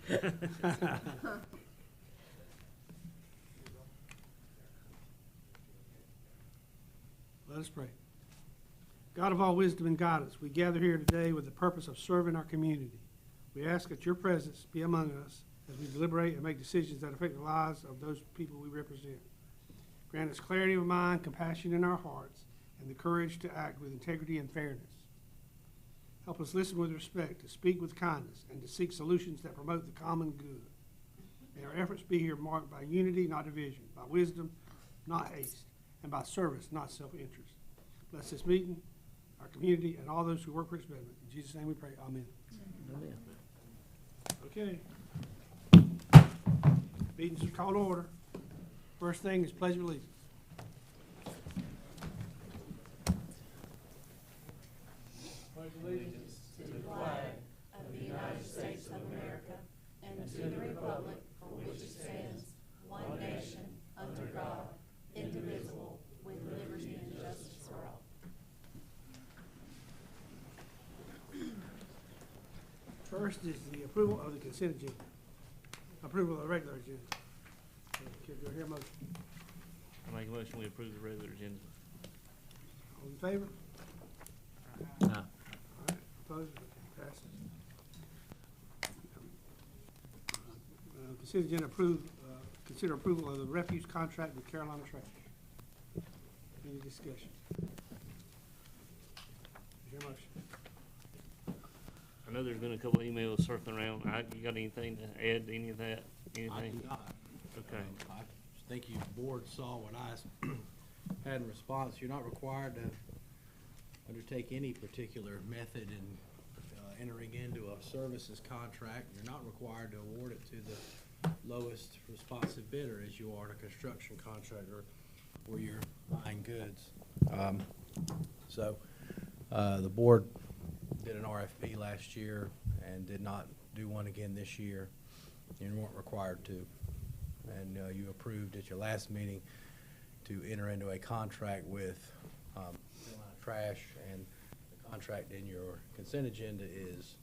Let us pray. God of all wisdom and guidance, we gather here today with the purpose of serving our community. We ask that your presence be among us as we deliberate and make decisions that affect the lives of those people we represent. Grant us clarity of mind, compassion in our hearts, and the courage to act with integrity and fairness. Help us listen with respect, to speak with kindness, and to seek solutions that promote the common good. May our efforts be here marked by unity, not division, by wisdom, not haste, and by service, not self-interest. Bless this meeting, our community, and all those who work for its betterment. In Jesus' name we pray. Amen. Amen. Okay. Meeting's called to order. First thing is pledge of allegiance. Pledge allegiance to the flag of the United States of America and to the republic for which it stands, one nation, under God, indivisible, with liberty and justice for all. First is the approval of the consent agenda. Approval of the regular agenda. Okay, do I hear a motion? I make a motion we approve the regular agenda. All in favor? Aye. All right, opposed? Passes. Consent agenda consider approval of the refuse contract with Carolina Trash. Any discussion? Is your motion? I know there's been a couple of emails circling around. You got anything to add to any of that? I Anything? do not. Okay. I think your board saw what I had in response. You're not required to undertake any particular method in entering into a services contract. You're not required to award it to the lowest responsive bidder as you are in a construction contract or where you're buying goods. The board did an RFP last year and did not do one again this year. You weren't required to. And you approved at your last meeting to enter into a contract with Carolina Trash, and the contract in your consent agenda is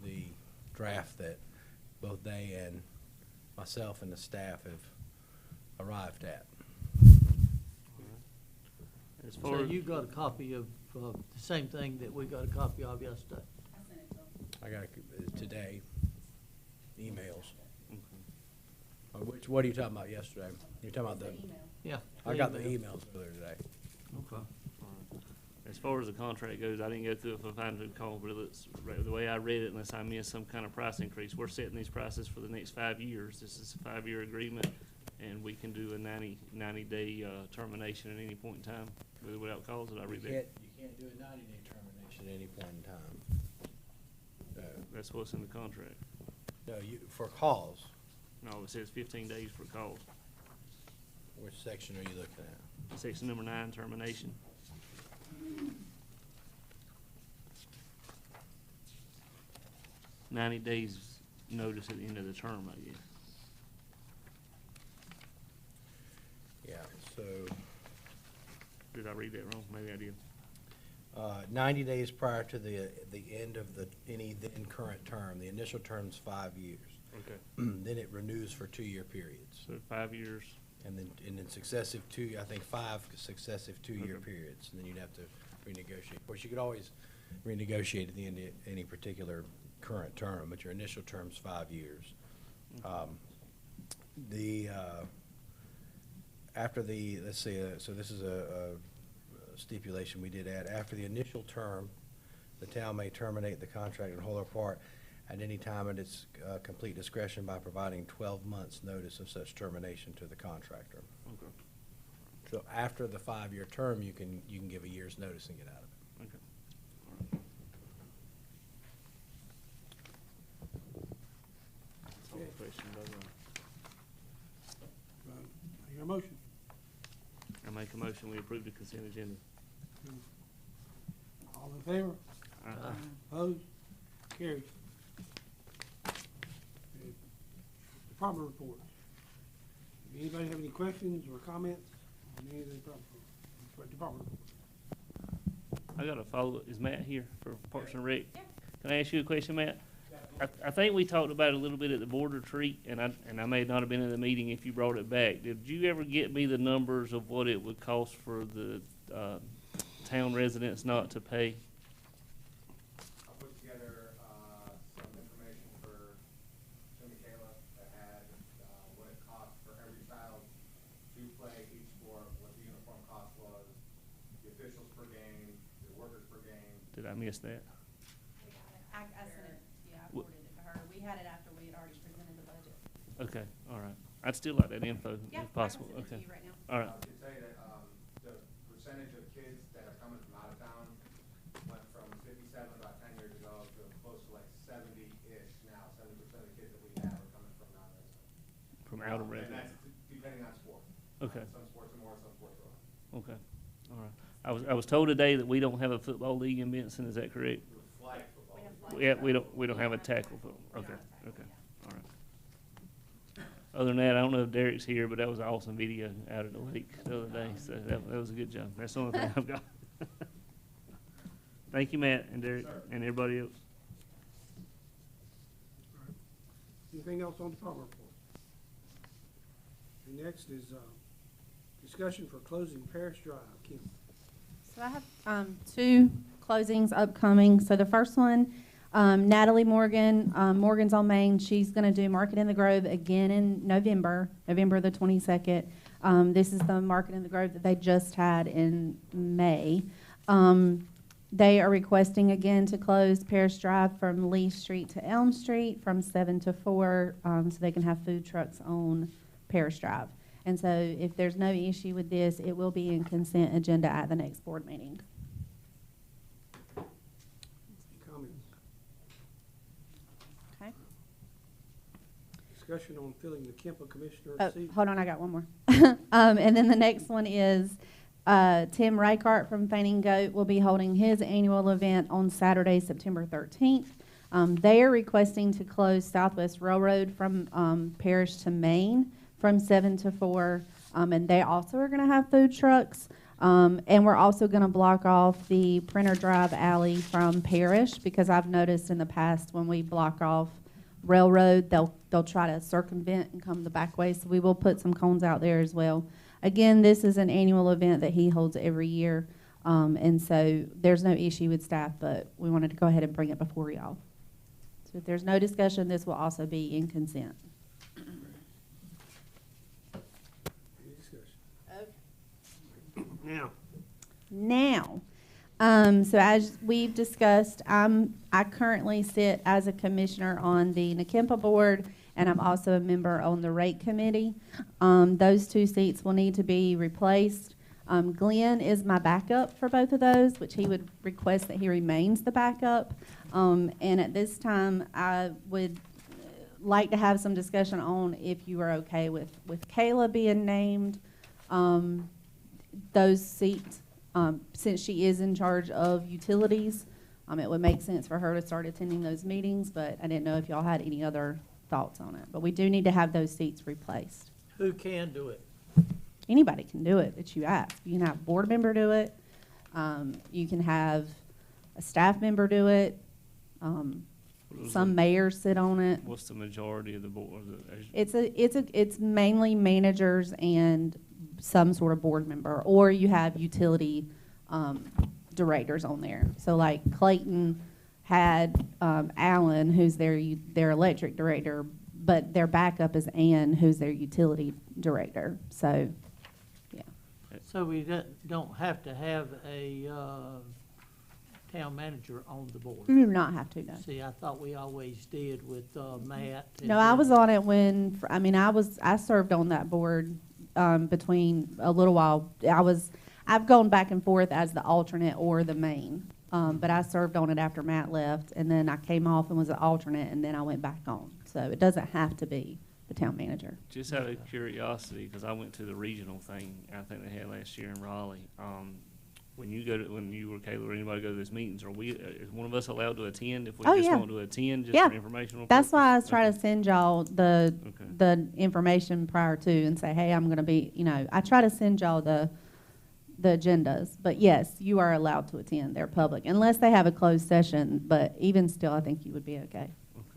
the draft that both they and myself and the staff have arrived at. As So far as you got a copy of the same thing that we got a copy of yesterday? I got today emails. What are you talking about yesterday? You're talking about the, Yeah. I got the emails earlier today. Okay. As far as the contract goes, I didn't go through it for fine-tooth comb, but it's, the way I read it, unless I missed some kind of price increase, we're setting these prices for the next 5 years. This is a 5-year agreement, and we can do a 90-day termination at any point in time without cause. Did I read that? You can't do a 90-day termination at any point in time. That's what's in the contract. No, for cause. No, it says 15 days for cause. Which section are you looking at? Section number 9, termination. "90 days notice at the end of the term," I guess. Yeah, so, Did I read that wrong? Maybe I did. 90 days prior to the end of any then current term. The initial term's 5 years. Okay. Then it renews for 2-year periods. So 5 years. And then successive 5 successive 2-year Okay. periods, and then you'd have to renegotiate. Of course, you could always renegotiate at the end of any particular current term, but your initial term's 5 years. After the, let's see, so this is a stipulation we did add. After the initial term, the town may terminate the contract in whole or part at any time at its complete discretion by providing 12 months' notice of such termination to the contractor. Okay. So after the 5-year term, you can give a year's notice and get out of it. Okay. All right. That's all the questions I got. I hear a motion. I make a motion, we approve the consent agenda. All in favor? Opposed? Carried. Okay. Department reports. Anybody have any questions or comments on any of the department reports? I got a follow-up. Is Matt here for Parks and Rec? Yeah. Can I ask you a question, Matt? I think we talked about it a little bit at the board retreat, and I may not have been in the meeting if you brought it back. Did you ever get me the numbers of what it would cost for the, town residents not to pay? I put together, some information for Jim and Kayla that had, what it cost for every child to play each sport, what the uniform cost was, the officials per game, the workers per game. Did I miss that? We got it. I sent it, yeah, I Wh- forwarded it to her. We had it after we had already presented the budget. Okay, all right. I'd still like that info Yeah, if possible. I can send it to Okay, you right now. all right. I can tell you that, the percentage of kids that are coming from out of town went from 57 about 10 years ago to close to like 70-ish now. 70% of the kids that we have are coming from non-resident. From out of And residence. that's depending on sport. Okay, Some sports are more, some sports are less. okay, all right. I was told today that we don't have a football league in Benson. Is that correct? With flag football. We have flag Yeah, football. we don't have a don't have tackle football. We Okay, don't have tackle, okay, yeah. all right. Other than that, I don't know if Derek's here, but that was an awesome video out at the lake the other day, so that was a good job. That's the only thing I've got. Thank you, Matt and Derek, and everybody else. Anything else on department report? The next is, discussion for closing Parish Drive. Kim? So I have two closings upcoming. So the first one, Natalie Morgan, Morgan's on Main. She's going to do Market in the Grove again in November the 22nd. This is the Market in the Grove that they just had in May. They are requesting again to close Parish Drive from Lee Street to Elm Street from 7 to 4, so they can have food trucks on Parish Drive. And so if there's no issue with this, it will be in consent agenda at the next board meeting. Any comments? Okay. Discussion on filling the Kemper Commissioner Oh, seat. hold on, I got one more. And then the next one is Tim Reichart from Fainting Goat will be holding his annual event on Saturday, September 13th. They are requesting to close Southwest Railroad from Parish to Main from 7 to 4. And they also are going to have food trucks. And we're also going to block off the Printer Drive alley from Parish, because I've noticed in the past when we block off Railroad, they'll try to circumvent and come the back way. So we will put some cones out there as well. Again, this is an annual event that he holds every year. And so there's no issue with staff, but we wanted to go ahead and bring it before y'all. So if there's no discussion, this will also be in consent. Any discussion? Now, Now, so as we've discussed, I currently sit as a commissioner on the NAKEMPA board, and I'm also a member on the rate committee. Those two seats will need to be replaced. Glenn is my backup for both of those, which he would request that he remains the backup. And at this time, I would like to have some discussion on if you are okay with Kayla being named those seats. Since she is in charge of utilities, it would make sense for her to start attending those meetings, but I didn't know if y'all had any other thoughts on it. But we do need to have those seats replaced. Who can do it? Anybody can do it that you ask. You can have a board member do it. You can have a staff member do it. Some mayors sit on it. What's the majority of the board? It's mainly managers and some sort of board member, or you have utility directors on there. So like Clayton had Alan, who's their electric director, but their backup is Ann, who's their utility director. So, yeah. So we don't have to have a town manager on the board. You do not have to, no. See, I thought we always did with Matt. and No, I was then- on it when, I served on that board between a little while. I've gone back and forth as the alternate or the main, but I served on it after Matt left, and then I came off and was an alternate, and then I went back on. So it doesn't have to be the town manager. Just out of curiosity, because I went to the regional thing, I think they had last year in Raleigh. When you were Kayla or anybody go to those meetings, is one of us allowed to attend if we Oh, just yeah. want to attend just Yeah. for informational That's why I was purposes? trying Okay. to send y'all the information prior to and say, hey, I'm going to be, I try to send y'all the agendas. But yes, you are allowed to attend. They're public, unless they have a closed session. But even still, I think you would be okay. Okay.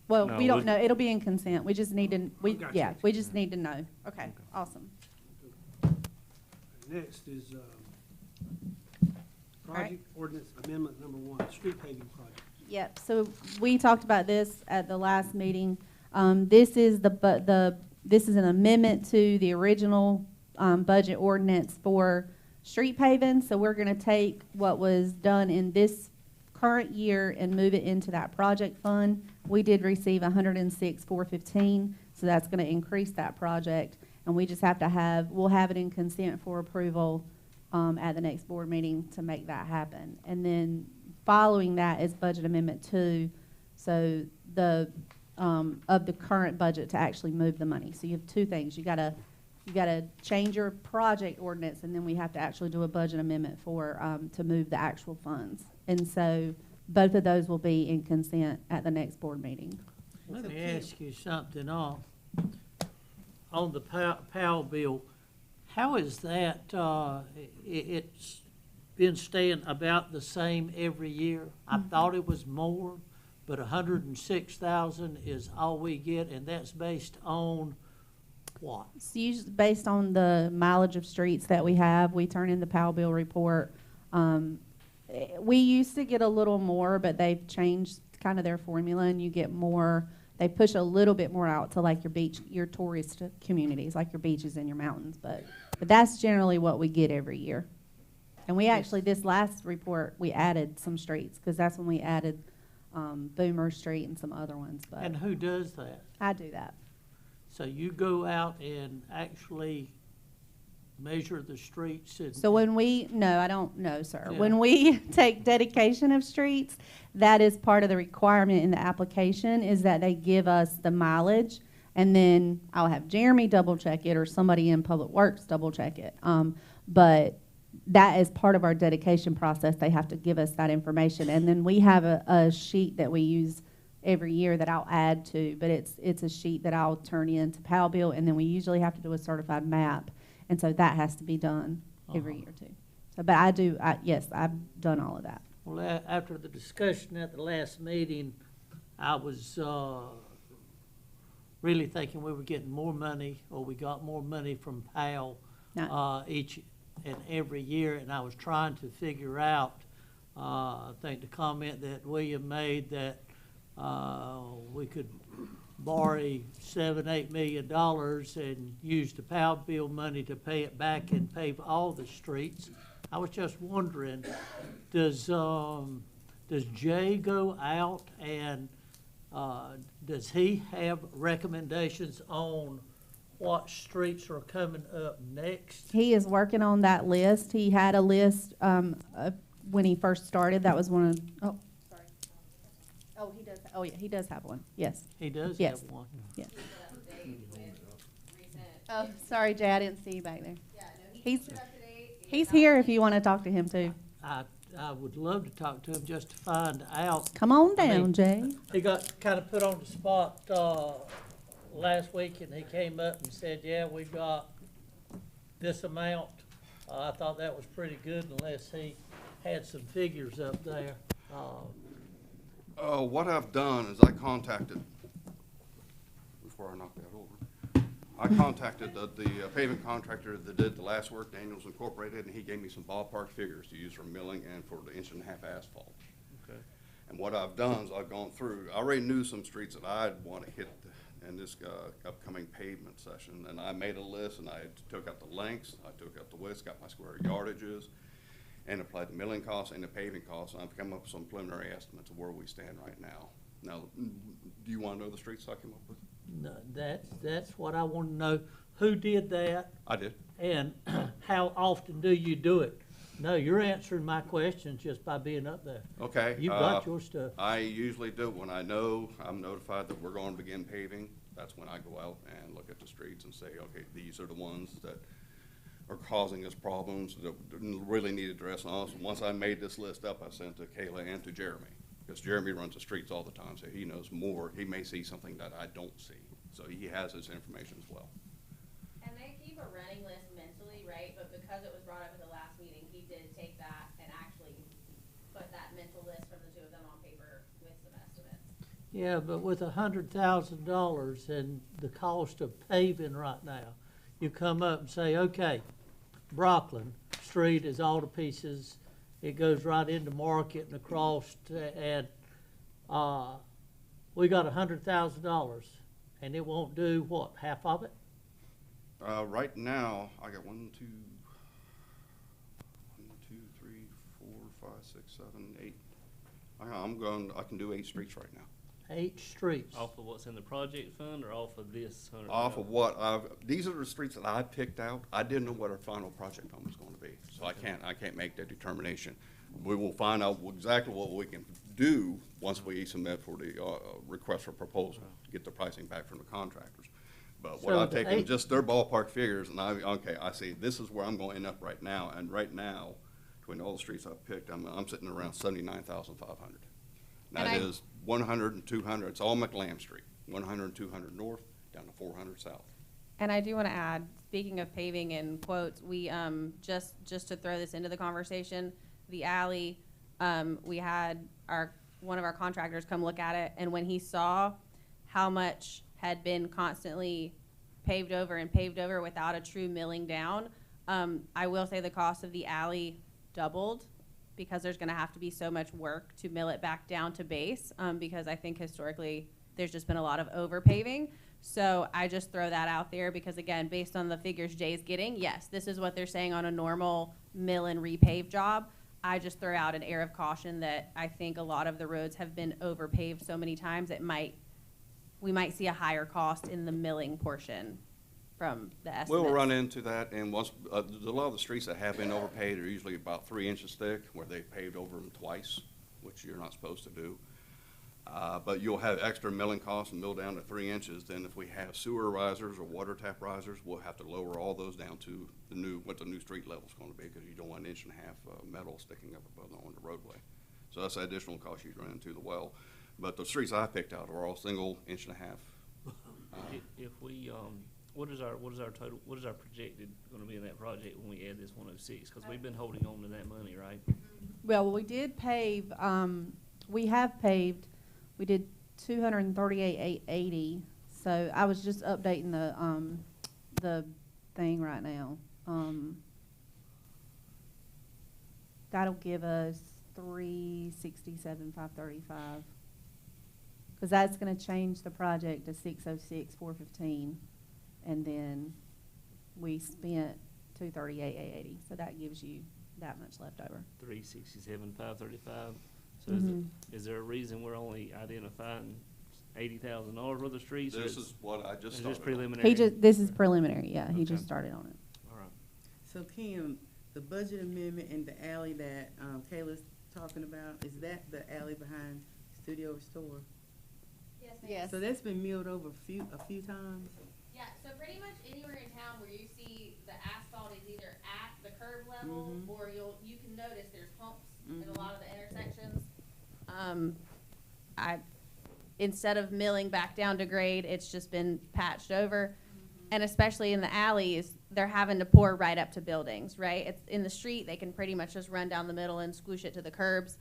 Well, No, we don't we- know, it'll be in consent, we just need to, Gotcha. yeah, we just need to know. Okay, awesome. Next is, right. project ordinance amendment number 1, street paving project. Yep, so we talked about this at the last meeting. This is this is an amendment to the original, budget ordinance for street paving. So we're gonna take what was done in this current year and move it into that project fund. We did receive 106,415, so that's gonna increase that project. And we just have to we'll have it in consent for approval, at the next board meeting to make that happen. And then following that is budget amendment 2, so of the current budget to actually move the money. So you have two things. You gotta change your project ordinance, and then we have to actually do a budget amendment to move the actual funds. And so both of those will be in consent at the next board meeting. Let me ask you something on the Powell bill. How is that, it's been staying about the same every year? I thought it was more, but 106,000 is all we get, and that's based on what? It's usually based on the mileage of streets that we have. We turn in the Powell bill report. We used to get a little more, but they've changed kind of their formula, and you get more. They push a little bit more out to like your tourist communities, like your beaches and your mountains. But that's generally what we get every year. And we actually, this last report, we added some streets, because that's when we added Boomer Street and some other ones. But And who does that? I do that. So you go out and actually measure the streets and? So no, I don't know, sir. Yeah. When we take dedication of streets, that is part of the requirement in the application, is that they give us the mileage, and then I'll have Jeremy double check it, or somebody in Public Works double check it. But that is part of our dedication process. They have to give us that information, and then we have a sheet that we use every year that I'll add to, but it's a sheet that I'll turn in to Powell bill, and then we usually have to do a certified map. And so that has to be done every year too. So, but yes, I've done all of that. Well, after the discussion at the last meeting, I was really thinking we were getting more money, or we got more money from Powell each and every year, and I was trying to figure out, I think the comment that William made that we could borrow $7-8 million and use the Powell bill money to pay it back and pave all the streets. I was just wondering, does Jay go out and does he have recommendations on what streets are coming up next? He is working on that list. He had a list when he first started. That was one of, sorry. Oh, he does. Oh, yeah, he does have one. Yes. He does Yes. have one. Yes. Oh, sorry, Jay, I didn't see you back there. He's here if you want to talk to him too. I would love to talk to him just to find out. Come on I down, mean, Jay. He got kind of put on the spot last week, and he came up and said, yeah, we got this amount. I thought that was pretty good, unless he had some figures up there. What I've done is I contacted, before I knock that over, I contacted the paving contractor that did the last work, Daniels Incorporated, and he gave me some ballpark figures to use for milling and for the 1.5-inch asphalt. Okay. And what I've done is I've gone through, I already knew some streets that I'd want to hit in this upcoming pavement session, and I made a list, and I took out the lengths, I took out the widths, got my square yardages, and applied the milling costs and the paving costs, and I've come up with some preliminary estimates of where we stand right now. Now, do you want to know the streets I came up with? No, that's what I want to know. Who did that, I did. and how often do you do it? No, you're answering my questions just by being up there. Okay. You've got your stuff. I usually do, when I know I'm notified that we're going to begin paving, that's when I go out and look at the streets and say, okay, these are the ones that are causing us problems that really need addressing. Also, once I made this list up, I sent it to Kayla and to Jeremy, because Jeremy runs the streets all the time, so he knows more. He may see something that I don't see, so he has his information as well. And they keep a running list mentally, right? But because it was brought up at the last meeting, he did take that and actually put that mental list from the two of them on paper with some estimates. Yeah, but with $100,000 and the cost of paving right now, you come up and say, okay, Brockland Street is all to pieces. It goes right into Market and across, and we got $100,000, and it won't do what, half of it? Right now, I got 8. I can do 8 streets right now. 8 streets. Off of what's in the project fund or off of this 100? Off of these are the streets that I picked out. I didn't know what our final project fund was going to be, so I can't make that determination. We will find out exactly what we can do once we submit for the request for proposal to get the pricing back from the contractors. But what So I've the taken 8 just their ballpark figures, and I see this is where I'm going to end up right now. And right now, between all the streets I've picked, I'm sitting around 79,500. And That is 100 and 200. It's all McLam Street, 100 and 200 north down to 400 south. And I do want to add, speaking of paving and quotes, we, just to throw this into the conversation, the alley, we had one of our contractors come look at it, and when he saw how much had been constantly paved over without a true milling down, I will say the cost of the alley doubled, because there's gonna have to be so much work to mill it back down to base, because I think historically, there's just been a lot of over paving. So I just throw that out there because, again, based on the figures Jay's getting, yes, this is what they're saying on a normal mill and repave job. I just throw out an air of caution that I think a lot of the roads have been over paved so many times, we might see a higher cost in the milling portion from the estimates. We'll run into that, and once, a lot of the streets that have been overpaved are usually about 3 inches thick, where they paved over them twice, which you're not supposed to do. But you'll have extra milling costs and mill down to 3 inches. Then if we have sewer risers or water tap risers, we'll have to lower all those down to what the new street level's gonna be, because you don't want 1.5 inches metal sticking up above on the roadway. So that's the additional cost you'd run into the well. But the streets I picked out are all single 1.5 inches. If we, what is our projected gonna be in that project when we add this 106? Because we've been holding on to that money, right? Well, we did pave, we have paved, we did 238,880. So I was just updating the thing right now. That'll give us 367,535. Because that's going to change the project to 606,415, and then we spent 238,880. So that gives you that much left over. 367,535. So Mhm. is there a reason we're only identifying $80,000 worth of streets? or This it's- is what I just Is started this on. preliminary? This is preliminary. Yeah, he Okay. just started on it. All right. So Kim, the budget amendment and the alley that Kayla's talking about, is that the alley behind Studio Restore? Yes, ma'am. Yes. So that's been milled over a few times? Yeah, so pretty much anywhere in town where you see the asphalt is either at the curb level, Mhm. or you can notice there's humps in a Mhm. lot of the intersections. Instead of milling back down to grade, it's just been patched over. And especially in the alleys, they're having to pour right up to buildings, right? It's in the street, they can pretty much just run down the middle and squish it to the curbs.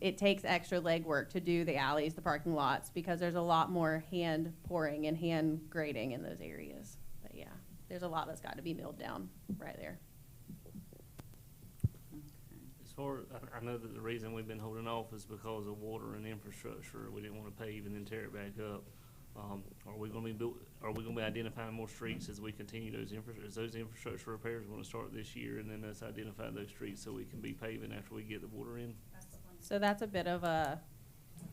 It takes extra legwork to do the alleys, the parking lots, because there's a lot more hand pouring and hand grading in those areas. But yeah, there's a lot that's got to be milled down right there. As far, I know that the reason we've been holding off is because of water and infrastructure. We didn't want to pave and then tear it back up. Are we gonna be identifying more streets as we continue those infrastructure repairs are gonna start this year, and then us identify those streets so we can be paving after we get the water in? So that's a bit of a,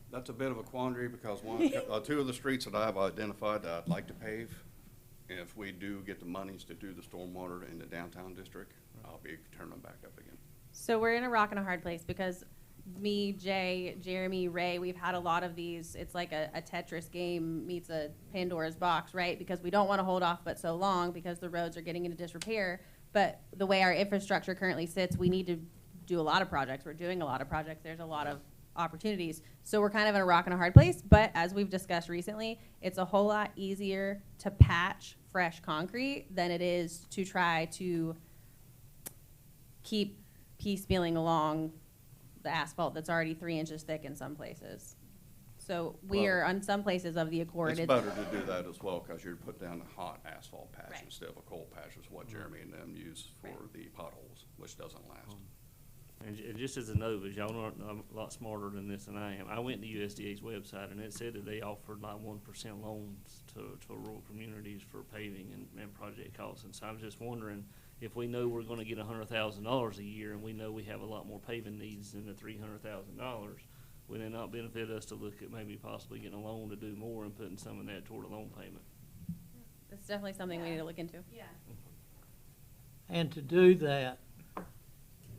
That's a bit of a quandary, because two of the streets that I've identified that I'd like to pave, if we do get the monies to do the stormwater in the downtown district, I'll be turning them back up again. so we're in a rock and a hard place because me, Jay, Jeremy, Ray, we've had a lot of these. It's like a Tetris game meets a Pandora's box, right? Because we don't want to hold off but so long because the roads are getting into disrepair. But the way our infrastructure currently sits, we need to do a lot of projects. We're doing a lot of projects. There's a lot of opportunities. So we're kind of in a rock and a hard place. But as we've discussed recently, it's a whole lot easier to patch fresh concrete than it is to try to keep piecemealing along the asphalt that's already 3 inches thick in some places. So we are on some places of the Accord. It's better to do that as well, because you're putting down a hot asphalt patch Right. instead of a cold patch, is what Jeremy and them use for the potholes, which doesn't last. And just as a note, because y'all are a lot smarter than this than I am, I went to USDA's website and it said that they offered like 1% loans to rural communities for paving and project costs. And so I was just wondering, if we know we're gonna get $100,000 a year and we know we have a lot more paving needs than the $300,000, would it not benefit us to look at maybe possibly getting a loan to do more and putting some of that toward a loan payment? It's definitely something we need to look into. Yeah. And to do that,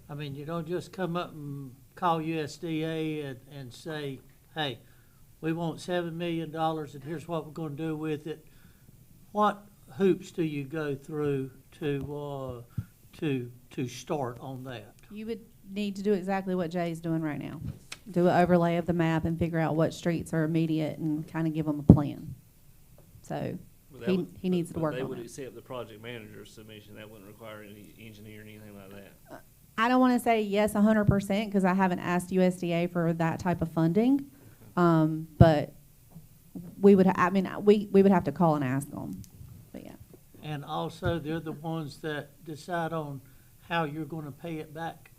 I mean, you don't just come up and call USDA and say, hey, we want $7 million and here's what we're gonna do with it. What hoops do you go through to start on that? You would need to do exactly what Jay's doing right now. Do an overlay of the map and figure out what streets are immediate and kind of give them a plan. So But that would- he needs to but work they on would it. accept the project manager's submission, that wouldn't require any engineer or anything like that. I don't want to say yes 100% because I haven't asked USDA for that type of funding. But we would, we would have to call and ask them. But yeah. And also, they're the ones that decide on how you're gonna pay it back.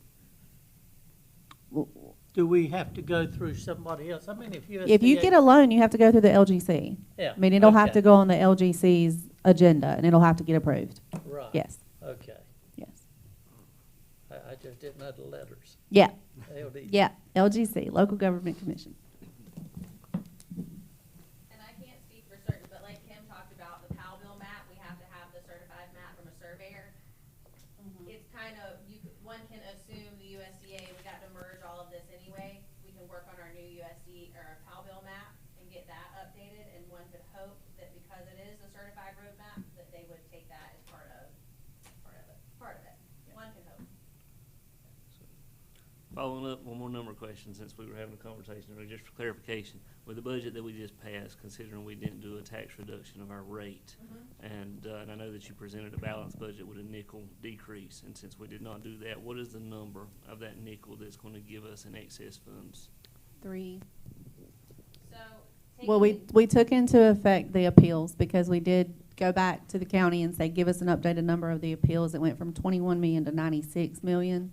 Do we have to go through somebody else? I mean, if USDA. If you get a loan, you have to go through the LGC. Yeah. I mean, it'll have okay. to go on the LGC's agenda and it'll have to get approved. Right. Yes, Okay. yes. I just didn't know the letters. Yeah, LD. yeah, LGC, Local Government Commission. And I can't speak for certain, but like Kim talked about, the PAL bill map, we have to have the certified map from a surveyor. It's kind of, one can assume the USDA, we got to merge all of this anyway. We can work on our new USD, or our PAL bill map and get that updated, and one could hope that because it is a certified road map, that they would take that as part of it. One can hope. Following up, one more number of questions, since we were having a conversation, or just for clarification. With the budget that we just passed, considering we didn't do a tax reduction of our rate, and I know that you presented a balanced budget with a nickel decrease, and since we did not do that, what is the number of that nickel that's gonna give us in excess funds? 3. So. Well, we took into effect the appeals because we did go back to the county and say, give us an updated number of the appeals. It went from 21 million to 96 million.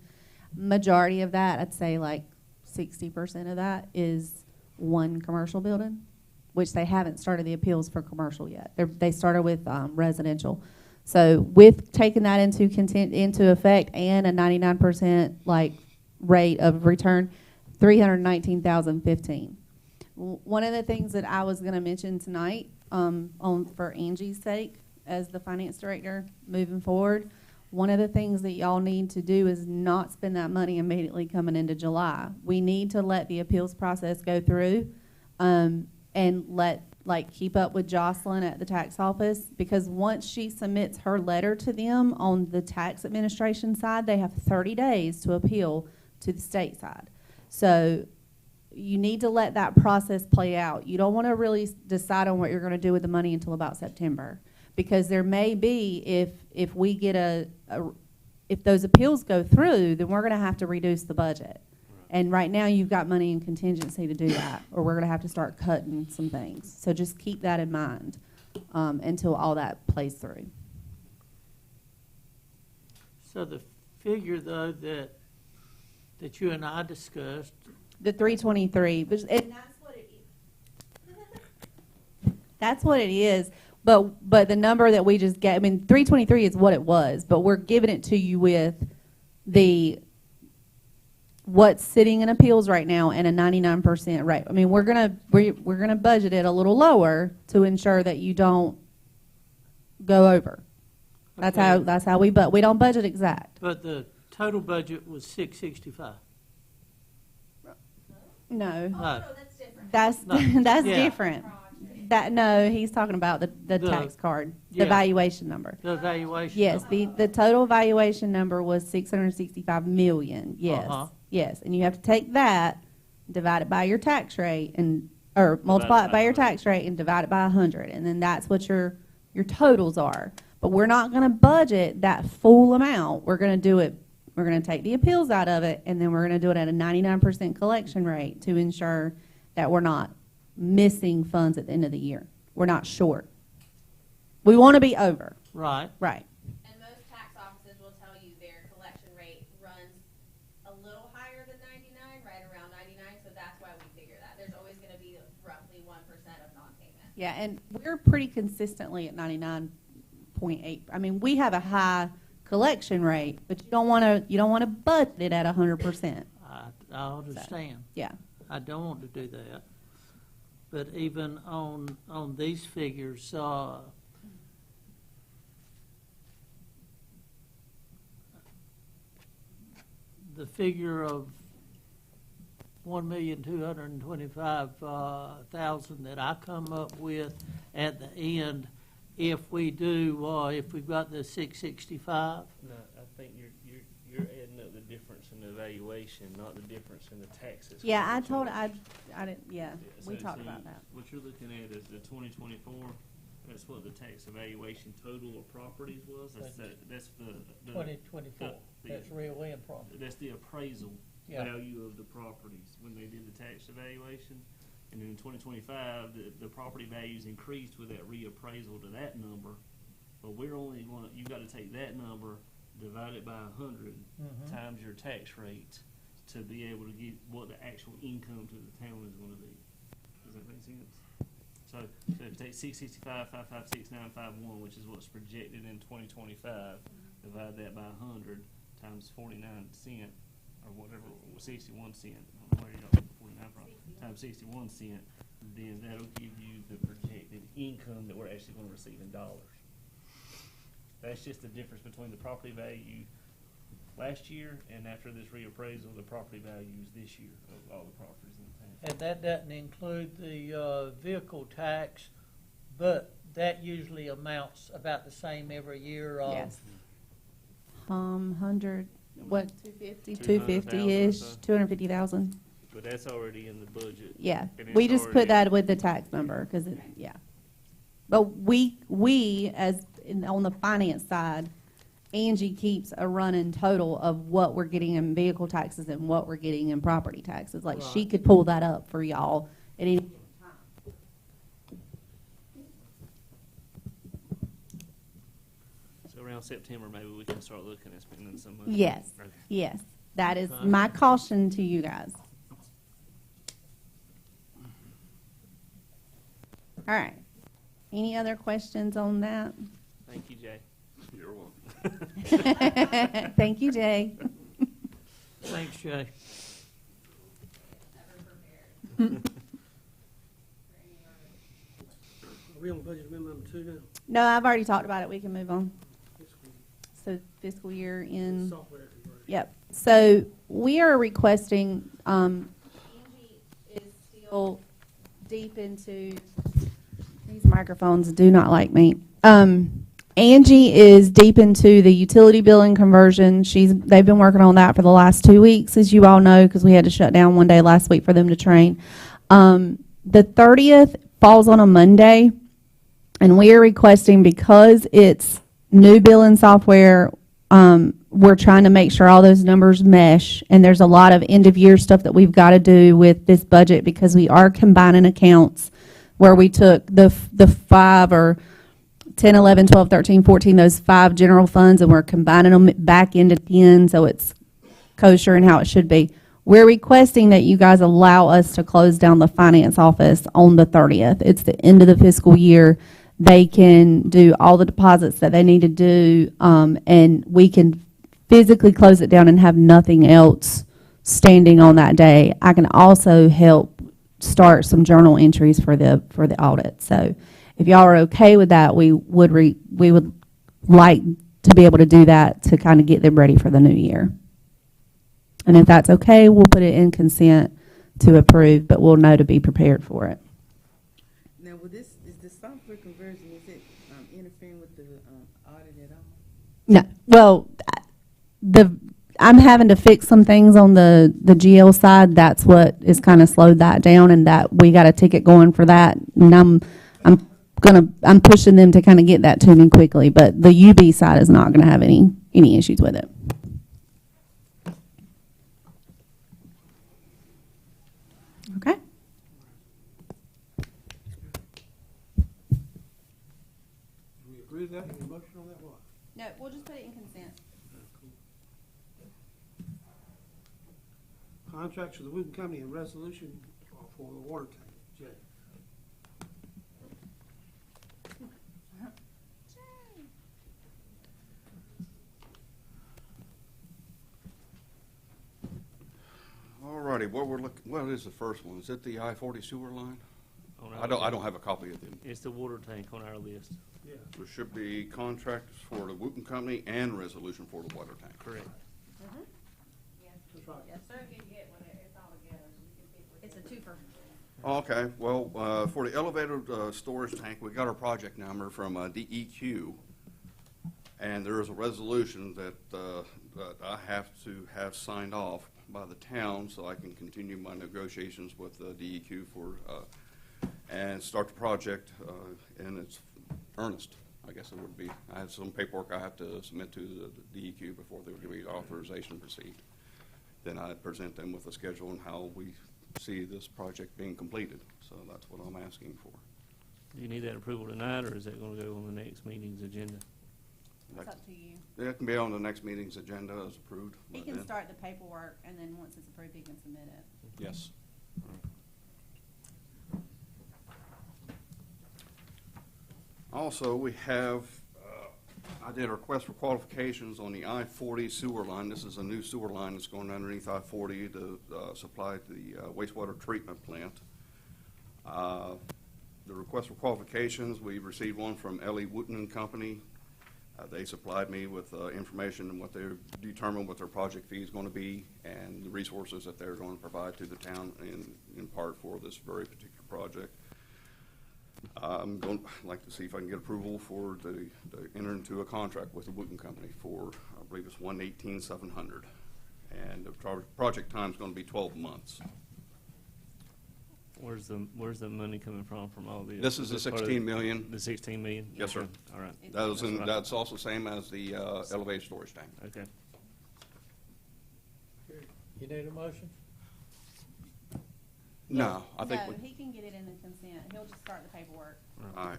Majority of that, I'd say like 60% of that is one commercial building, which they haven't started the appeals for commercial yet. They started with residential. So with taking that into effect and a 99% like rate of return, 319,015. One of the things that I was going to mention tonight, for Angie's sake, as the finance director moving forward, one of the things that y'all need to do is not spend that money immediately coming into July. We need to let the appeals process go through, and keep up with Jocelyn at the tax office, because once she submits her letter to them on the tax administration side, they have 30 days to appeal to the state side. So you need to let that process play out. You don't want to really decide on what you're going to do with the money until about September, because there may be, if we get if those appeals go through, then we're going to have to reduce the budget. And right now you've got money in contingency to do that, or we're going to have to start cutting some things. So just keep that in mind until all that plays through. So the figure though that you and I discussed, The 323, and that's what it is. That's what it is. But the number that we just get, 323 is what it was, but we're giving it to you with what's sitting in appeals right now and a 99% rate. We're gonna budget it a little lower to ensure that you don't go over. That's Okay. how we don't budget exact. but the total budget was 665. No, No. that's different. that's No. that's Yeah. different. No, he's talking about the tax card, the yeah. valuation number. The valuation. Yes, number. the total valuation number was 665 million, yes, Uh-huh. yes. And you have to take that, divide it by your tax rate, or multiply it by your tax rate and divide it by 100, and then that's what your totals are. But we're not gonna budget that full amount. We're gonna take the appeals out of it, and then we're gonna do it at a 99% collection rate to ensure that we're not missing funds at the end of the year. We're not short. We want to be over, Right. right? And most tax offices will tell you their collection rate runs a little higher than 99, right around 99, so that's why we figure that. There's always gonna be roughly 1% of non-payment. Yeah, and we're pretty consistently at 99.8. I mean, we have a high collection rate, but you don't want to budget it at 100%. I understand. Yeah. I don't want to do that. But even on these figures, the figure of 1,225,000 that I come up with at the end, if we've got the 665. No, I think you're adding up the difference in the evaluation, not the difference in the taxes. Yeah, I didn't, yeah, we So- talked so about that. What you're looking at is the 2024, that's what the tax evaluation total of properties was, that's the 2024, that's real and property. that's the appraisal Yeah. value of the properties when they did the tax evaluation. And in 2025, the property values increased with that reappraisal to that number. But we're only going, you gotta take that number, divide it by 100 Mhm. times your tax rate to be able to get what the actual income to the town is gonna be. Does that make sense? So if you take 665, 556, 951, which is what's projected in 2025, divide that by 100 times 49 cent, or whatever, 61 cent, I don't know where you got 49 from, times 61 cent, then that'll give you the projected income that we're actually gonna receive in dollars. That's just the difference between the property value last year and after this reappraisal, the property values this year of all the properties in the town. And that doesn't include the vehicle tax, but that usually amounts about the same every year. Yes. 100, what, 250, 200,000 250-ish, or so. 250,000? But that's already in the budget. Yeah, And we it's just already- put that with the tax number, because yeah. But we on the finance side, Angie keeps a running total of what we're getting in vehicle taxes and what we're getting in property taxes. Like, she Right. could pull that up for y'all at any given time. So around September, maybe we can start looking at spending some money. Yes, Okay. yes. That is Okay. my caution to you guys. All right. Any other questions on that? Thank you, Jay. You're welcome. Thank you, Jay. Thanks, Jay. Are we on budget amendment number 2 now? No, I've already talked about it. We can move on. Fiscal So fiscal year in, Software conversion. yep. So we are requesting, Angie is still deep into, these microphones do not like me. Angie is deep into the utility billing conversion. They've been working on that for the last 2 weeks, as you all know, because we had to shut down one day last week for them to train. The 30th falls on a Monday, and we are requesting, because it's new billing software, we're trying to make sure all those numbers mesh, and there's a lot of end-of-year stuff that we've got to do with this budget, because we are combining accounts where we took the 5 or 10, 11, 12, 13, 14, those 5 general funds, and we're combining them back into 10, so it's kosher and how it should be. We're requesting that you guys allow us to close down the finance office on the 30th. It's the end of the fiscal year. They can do all the deposits that they need to do, and we can physically close it down and have nothing else standing on that day. I can also help start some journal entries for the audit. So if y'all are okay with that, we would like to be able to do that to kind of get them ready for the new year. And if that's okay, we'll put it in consent to approve, but we'll know to be prepared for it. Now, is the software conversion, is it interfering with the audit at all? No, well, I'm having to fix some things on the GL side. That's what is kind of slowed that down, and that we got a ticket going for that. And I'm pushing them to kind of get that to me quickly, but the UB side is not going to have any issues with it. Okay. do that? Any motion on that, what? No, we'll just put it in consent. Contracts for the Wooten Company and resolution for the water tank. Jay. Alrighty, what is the first one? Is it the I-40 sewer line? On I our don't list. have a copy of them. It's the water tank on our list. Yeah. There should be contracts for the Wooten Company and resolution for the water tank. Correct. That's right. Yes, sir, if you get one, it's all together, so you can pick which. It's a twofer. Okay, well, for the elevated storage tank, we got our project number from DEQ, and there is a resolution that I have to have signed off by the town so I can continue my negotiations with DEQ and start the project in its earnest, I guess it would be. I have some paperwork I have to submit to the DEQ before they would give me authorization to proceed. Then I present them with a schedule and how we see this project being completed. So that's what I'm asking for. Do you need that approval tonight, or is that gonna go on the next meeting's agenda? It's up to you. It can be on the next meeting's agenda as approved. He by can then. start the paperwork, and then once it's approved, he can submit it. Yes. Also, we have, I did a request for qualifications on the I-40 sewer line. This is a new sewer line that's going underneath I-40 to supply the wastewater treatment plant. The request for qualifications, we received one from Ellie Wooten and Company. They supplied me with information on what they determined what their project fee is going to be and the resources that they're going to provide to the town in part for this very particular project. I'm going to like to see if I can get approval for the enter into a contract with the Wooten Company for, I believe it's $118,700. And the project time is going to be 12 months. Where's the money coming from all this? This is the part of 16 million. The 16 million? Yes, sir. Okay, all right, That's also same as the elevated storage tank. okay. You need a motion? No, I think No, we. he can get it in the consent. He'll just start the paperwork. All right.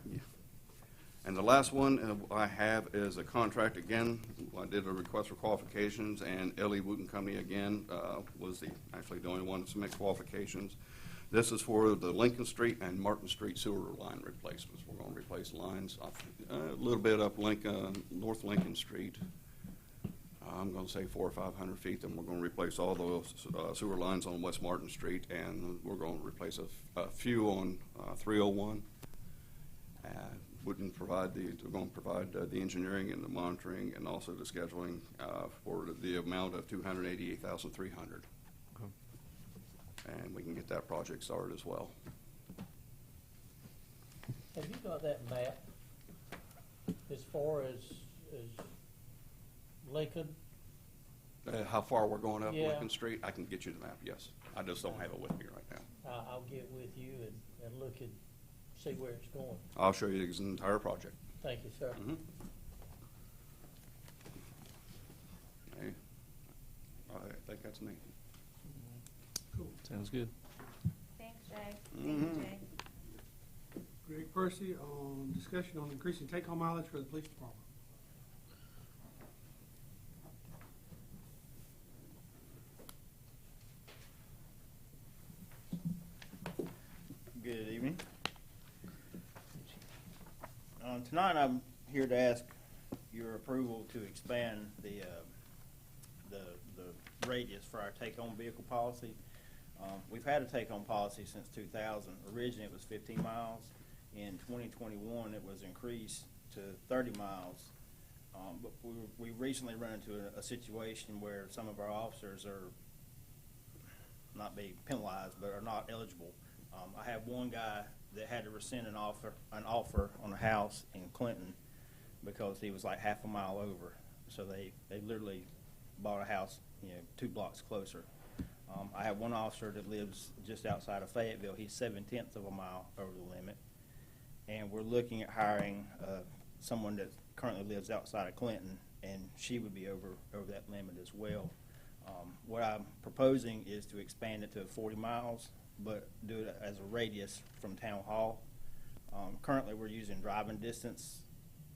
And the last one I have is a contract again. I did a request for qualifications, and Ellie Wooten Company again was actually the only one to submit qualifications. This is for the Lincoln Street and Martin Street sewer line replacements. We're going to replace lines a little bit up North Lincoln Street. I'm going to say 400 or 500 feet. Then we're going to replace all those sewer lines on West Martin Street, and we're going to replace a few on 301. We're going to provide the engineering and the monitoring and also the scheduling for the amount of $288,300. And we can get that project started as well. Have you got that map as far as Lincoln? How far we're going up Yeah. Lincoln Street, I can get you the map, yes. I just don't have it with me right now. I'll get with you and look and see where it's going. I'll show you the entire project. Thank you, sir. Mhm. Okay. I think that's me. Cool. Sounds good. Thanks, Jay. Mhm. Jay. Greg Percy on discussion on increasing take-home mileage for the police department. Good evening. Tonight I'm here to ask your approval to expand the radius for our take-home vehicle policy. We've had a take-home policy since 2000. Originally it was 15 miles. In 2021 it was increased to 30 miles. But we recently run into a situation where some of our officers are not being penalized but are not eligible. I have one guy that had to rescind an offer on a house in Clinton because he was like half a mile over. So they literally bought a house, 2 blocks closer. I have one officer that lives just outside of Fayetteville. He's 7/10 of a mile over the limit. And we're looking at hiring someone that currently lives outside of Clinton, and she would be over that limit as well. What I'm proposing is to expand it to 40 miles, but do it as a radius from Town Hall. Currently, we're using driving distance,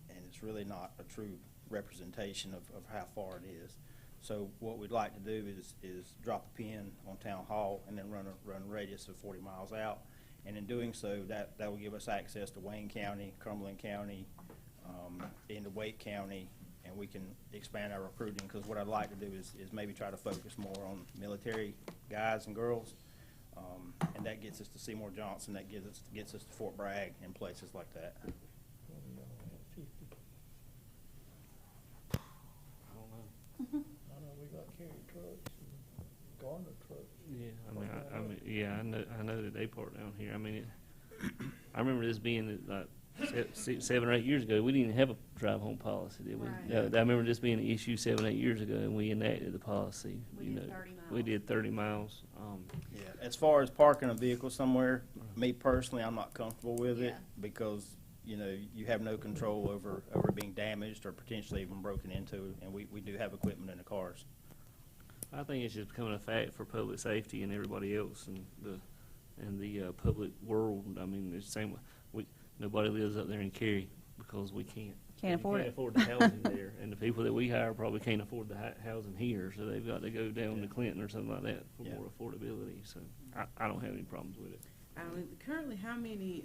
and it's it's really not a true representation of how far it is. So what we'd like to do is drop a pin on Town Hall and then run a radius of 40 miles out. And in doing so, that will give us access to Wayne County, Cumberland County, into Wake County, and we can expand our recruiting, because what I'd like to do is maybe try to focus more on military guys and girls, and that gets us to Seymour Johnson, that gets us to Fort Bragg and places like that. I don't know. I know we got carry trucks and Garner trucks. Yeah, I know that they part down here. I mean, I remember this being like 7 or 8 years ago. We didn't even have a drive home policy, did we? Right. I remember this being an issue 7 or 8 years ago, and we enacted the policy. We you did know, 30 We miles. did 30 miles. Yeah, as far as parking a vehicle somewhere, me personally, I'm not comfortable with it Yeah. because, you know, you have no control over being damaged or potentially even broken into, and we do have equipment in the cars. I think it's just becoming a fact for public safety and everybody else and the public world. I mean, it's the same. Nobody lives up there in Cary because we can't. Can't afford it. Can't afford the housing there, and the people that we hire probably can't afford the housing here, so they've got to go down to Clinton or something like that for Yeah. more affordability. So I don't have any problems with it. Currently, how many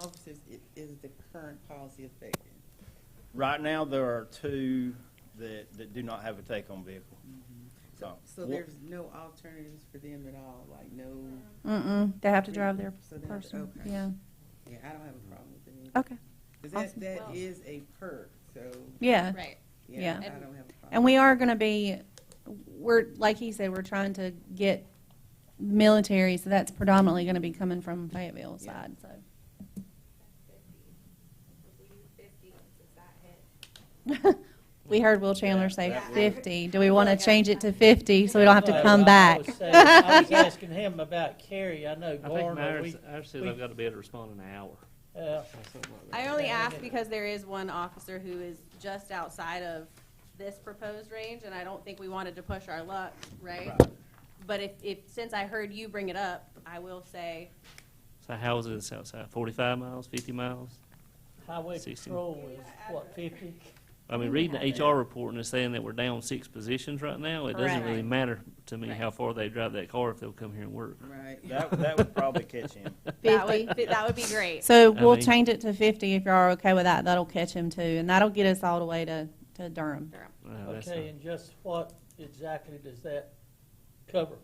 officers is the current policy affecting? Right now, there are 2 that do not have a take-home vehicle. So there's no alternatives for them at all, like no, They have to drive their so they have to- person. okay. Yeah. Yeah, I don't have a problem with it. Okay. Because Awesome. that Well- is a perk, so, Yeah. Right. yeah, Yeah. I don't have a problem. And we are going to be, like he said, we're trying to get military, so that's predominantly going to be coming from Fayetteville Yeah. side, so. We heard Will Chandler say that would- 50. Do we want to change it to 50 so we don't have to come back? I was asking him about Cary. I know I think Garner, ours says I've got to be able to respond in an hour. yeah. Or something like that. I only ask because there is one officer who is just outside of this proposed range, and I don't think we wanted to push our luck, right? Right. But since I heard you bring it up, I will say, So how is it outside? 45 miles, 50 miles? Highway 60. patrol is, what, 50? I mean, reading the HR report and it's saying that we're down 6 positions right now, it doesn't Correct. really matter to me Right. how far they drive that car if they'll come here and work. Right. That would probably catch him. that 50. would be great. So I we'll mean- change it to 50 if y'all are okay with that. That'll catch him too, and that'll get us all the way to Durham. That's Okay, not- and just what exactly does that cover?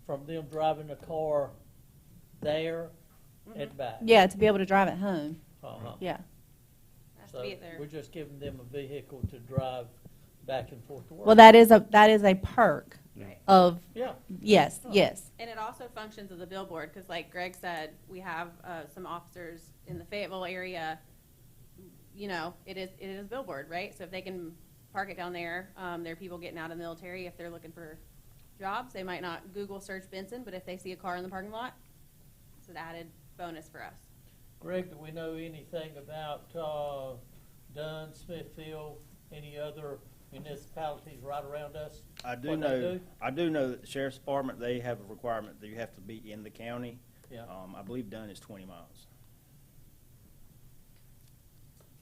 From them driving the car there and back? Yeah, to be able to drive it home. Uh-huh. Yeah. Has So to be there. we're just giving them a vehicle to drive back and forth to work. Well, that is a perk Yeah. of, Yeah, yes, yes. And it also functions as a billboard, because like Greg said, we have some officers in the Fayetteville area. You know, it is a billboard, right? So if they can park it down there, there are people getting out of the military. If they're looking for jobs, they might not Google search Benson, but if they see a car in the parking lot, it's an added bonus for us. Greg, do we know anything about Dunn, Smithfield, any other municipalities right around us? I do What they know, do? I do know that the sheriff's department, they have a requirement that you have to be in the county. Yeah. I believe Dunn is 20 miles.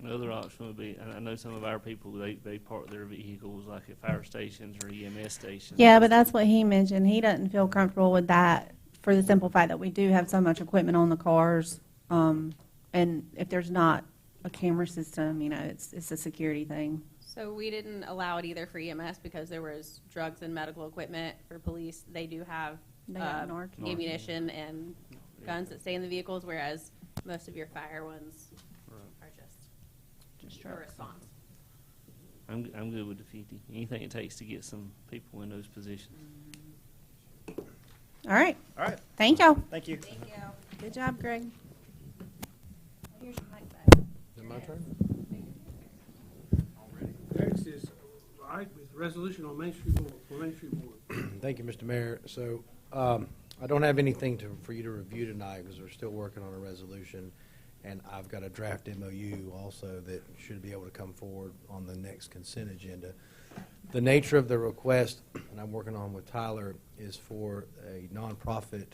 Another option would be, and I know some of our people, they park their vehicles like at fire stations or EMS stations. Yeah, but that's what he mentioned. He doesn't feel comfortable with that for the simple fact that we do have so much equipment on the cars. And if there's not a camera system, you know, it's a security thing. So we didn't allow it either for EMS because there was drugs and medical equipment. For police, they do have They got Narcan. ammunition and guns that stay in the vehicles, whereas most of your fire ones are just for response. I'm good with the 50. Anything it takes to get some people in those positions. All right. All right, Thank y'all. thank you. Thank you. Good job, Greg. Here's your mic back. Is it my turn? Next is, all right, with resolution on Main Street Board, for Main Street Board. Thank you, Mr. Mayor. So, I don't have anything for you to review tonight because we're still working on a resolution. And I've got a draft MOU also that should be able to come forward on the next consent agenda. The nature of the request, and I'm working on with Tyler, is for a nonprofit,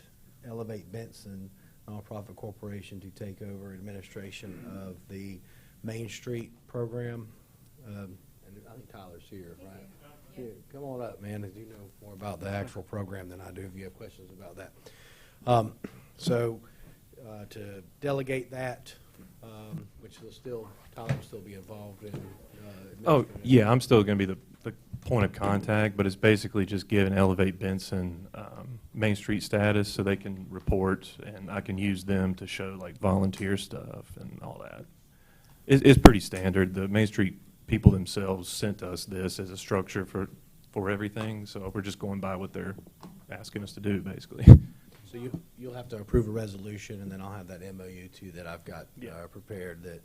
Elevate Benson nonprofit corporation, to take over administration of the Main Street program. And I think Tyler's here, right? Here, come on up, man, as you know more about the actual program than I do, if you have questions about that. To delegate that, which Tyler will still be involved in. Oh, yeah, I'm still going to be the point of contact, but it's basically just giving Elevate Benson Main Street status so they can report, and I can use them to show like volunteer stuff and all that. It's pretty standard. The Main Street people themselves sent us this as a structure for everything, so we're just going by what they're asking us to do, basically. So you'll have to approve a resolution, and then I'll have that MOU too that I've got prepared, that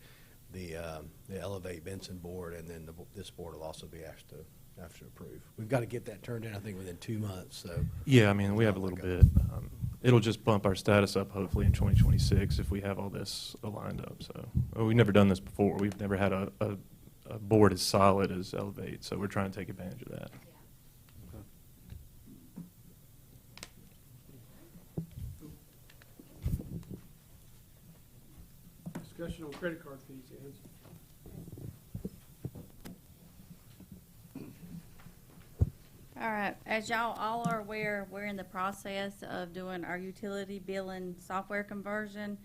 the Elevate Benson board, and then this board will also be asked to approve. We've got to get that turned in, I think, within 2 months. So Yeah, I mean, we have a little bit. It'll just bump our status up, hopefully, in 2026 if we have all this aligned up. So we've never done this before. We've never had a board as solid as Elevate, so we're trying to take advantage of that. Discussion on credit card fees, Jens. All right, as y'all all are aware, we're in the process of doing our utility billing software conversion.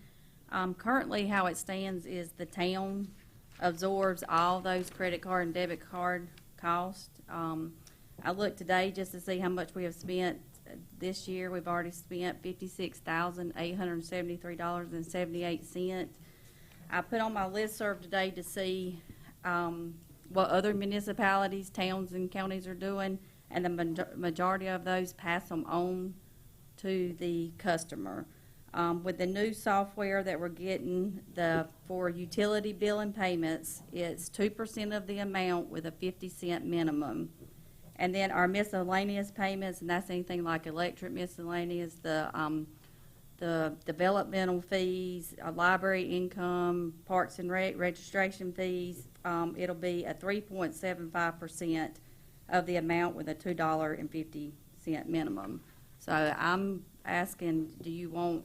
Currently, how it stands is the town absorbs all those credit card and debit card costs. I looked today just to see how much we have spent this year. We've already spent $56,873.78. I put on my listserv today to see what other municipalities, towns, and counties are doing, and the majority of those pass them on to the customer. With the new software that we're getting, for utility bill and payments, it's 2% of the amount with a 50-cent minimum. And then our miscellaneous payments, and that's anything like electric miscellaneous, the developmental fees, library income, parks and rec registration fees, it'll be a 3.75% of the amount with a $2.50 minimum. So I'm asking, do you want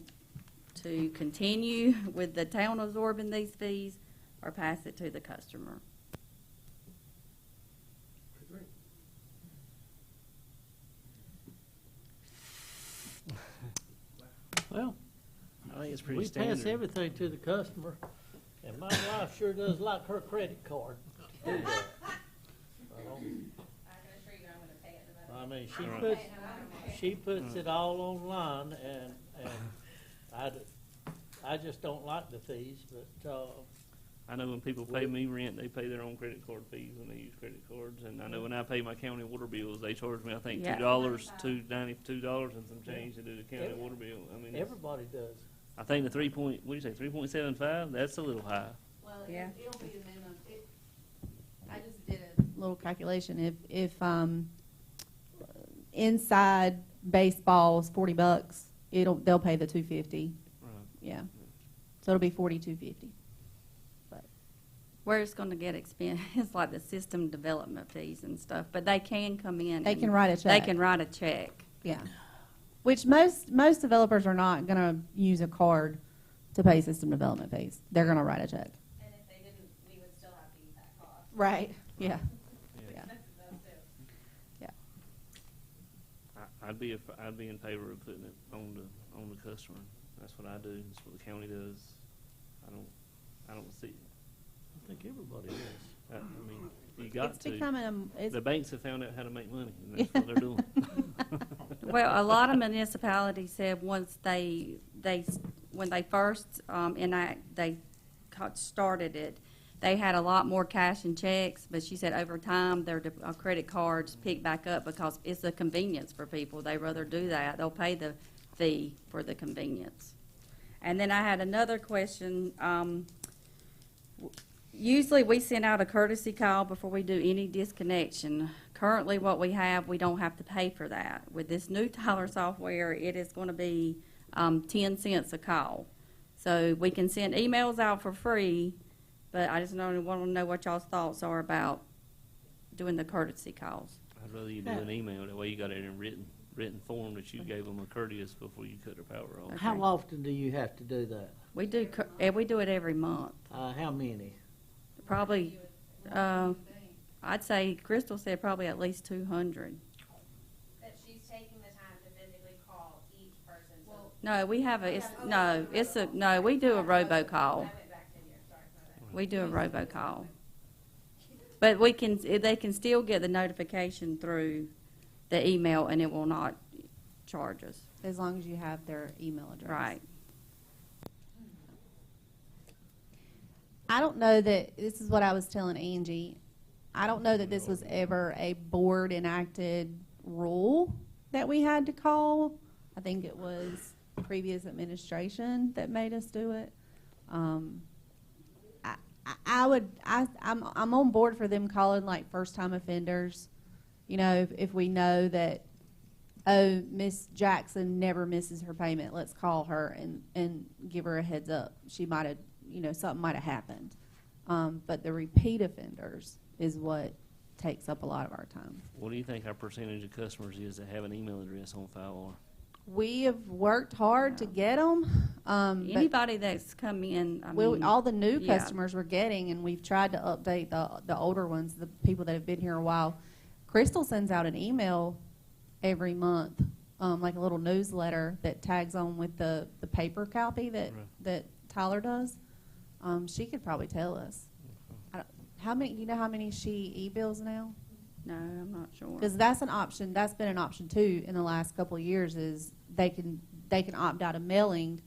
to continue with the town absorbing these fees or pass it to the customer? Well, I think it's pretty we standard. pass everything to the customer, and my wife sure does like her credit card to do that. I mean, she puts it all online, and I just don't like the fees, but, I know when people pay me rent, they pay their own credit card fees when they use credit cards. And I know when I pay my county water bills, they charge me, I think, Yeah. $2.92 and some change to do the county water bill. I mean, everybody does. I think the 3.75, that's a little high. Well, Yeah. it'll be a minimum. I just did a little calculation. If inside baseball's $40, they'll pay the $2.50. Right. Yeah, so it'll be $42.50. Where it's going to get expensive is like the system development fees and stuff, but they can come in. They and can write a check. They can write a check. Yeah, which most developers are not going to use a card to pay system development fees. They're going to write a check. And if they didn't, we would still have to use that cost. Right. Yeah. Yeah. Yeah. I'd be in favor of putting it on the customer. That's what I do. That's what the county does. I don't see. I think everybody does. I mean, you got It's to. becoming The banks have found out how to make money, and that's what they're doing. Well, a lot of municipalities said once when they first started it, they had a lot more cash and checks, but she said over time their credit cards picked back up because it's a convenience for people. They rather do that. They'll pay the fee for the convenience. And then I had another question. Usually we send out a courtesy call before we do any disconnection. Currently what we have, we don't have to pay for that. With this new Tyler software, it is going to be 10 cents a call. So we can send emails out for free, but I just want to know what y'all's thoughts are about doing the courtesy calls. I'd rather you do an email. That way you got it in written form that you gave them a courteous before you cut their power off. How often do you have to do that? We do it every month. How many? Probably, I'd say Crystal said probably at least 200. That she's taking the time to physically call each person. No, we have we do a robocall. We do a robocall. But they can still get the notification through the email and it will not charge us. As long as you have their email address. Right. I don't know that, this is what I was telling Angie, I don't know that this was ever a board enacted rule that we had to call. I think it was previous administration that made us do it. I'm on board for them calling like first time offenders. You know, if we know that, oh, Miss Jackson never misses her payment, let's call her and give her a heads up. She might have, something might have happened. But the repeat offenders is what takes up a lot of our time. What do you think our percentage of customers is that have an email address on file? We have worked hard to get them. Anybody that's come in, All the new yeah. customers we're getting, and we've tried to update the older ones, the people that have been here a while. Crystal sends out an email every month, like a little newsletter that tags on with the paper copy that Tyler does. She could probably tell us. How many she e-bills now? No, I'm not sure. Because that's an option. That's been an option too in the last couple of years. Is they can opt out of mailing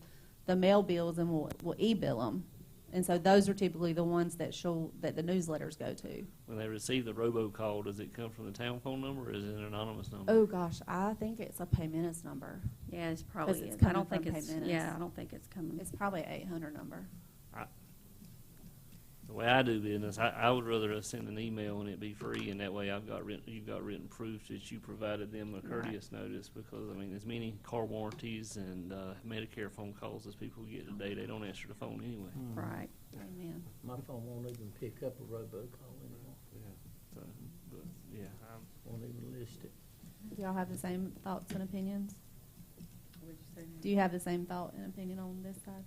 the mail bills and we'll e-bill them, and so those are typically the ones that the newsletters go to. When they receive the robocall, does it come from the town phone number or is it an anonymous number? Oh gosh, I think it's a pay minutes number. Yeah, it's probably. It's I don't think coming it's. from Pay Yeah, Minutes. I don't think it's coming. It's probably an 800 number. The way I do business, I would rather us send an email and it be free, and that way you've got written proof that you provided them a courteous notice, because, as many car warranties and Medicare phone calls as people get today, they don't answer the phone anyway. Right. Amen. My phone won't even pick up a robocall anymore. So, but, yeah, Won't even list it. Do y'all have the same thoughts and opinions? What'd you say now? Do you have the same thought and opinion on this side?